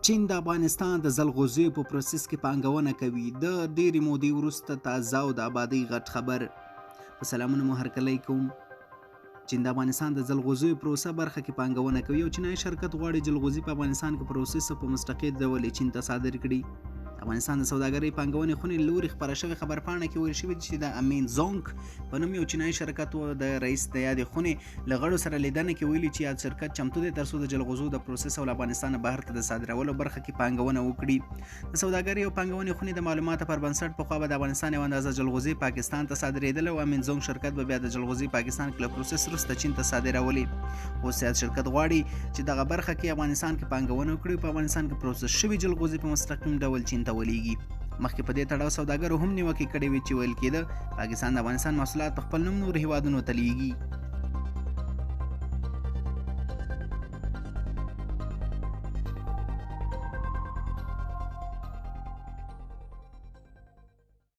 چین د افغانستان د ځلغوزیو په پروسس کې پانګونه کوي. د ډېرې مودې وروسته تازه او د آبادۍ غټ خبر. په سلامونه مو هرکلی کوم. چین د افغانستان د ځلغوزیو پروسه برخه کې پانګونه کوي. یو چینایي شرکت غواړي جلغوزي په افغانستان کې پروسس په مستقل ډول چین ته صادر کړي. افغانستان د سوداګرۍ پانګونې خونې لوري خپره شوې خبرپاڼه کې ویل شوي چې د امین زونګ په نوم یو چینایي شرکت د رئیس د یادې خونې له غړو سره لیدنه کې ویلي چې یاد شرکت چمتو دی ترڅو د جلغوزو د پروسس او له افغانستانه بهر ته د صادرولو برخه کې پانګونه وکړي. د سوداګرۍ او پانګونې خونې د معلوماتو پر بنسټ پخوا به د افغانستان یوه اندازه جلغوزي پاکستان ته صادرېدله او امین زونګ شرکت به بیا د جلغوزي پاکستان کې له پروسس وروسته چین ته صادرولې. اوس یاد شرکت غواړي چې دغه برخه کې افغانستان کې پانګونه وکړي، په افغانستان کې پروسس شوي جلغوزي په مستقیم ډول چین ته ولېږي. مخکې په دې تړاو سوداګرو هم نیوکې کړې وې چې ویل کېده پاکستان د افغانستان محصولات په خپل نوم نورو هیوادونو ته لیږي.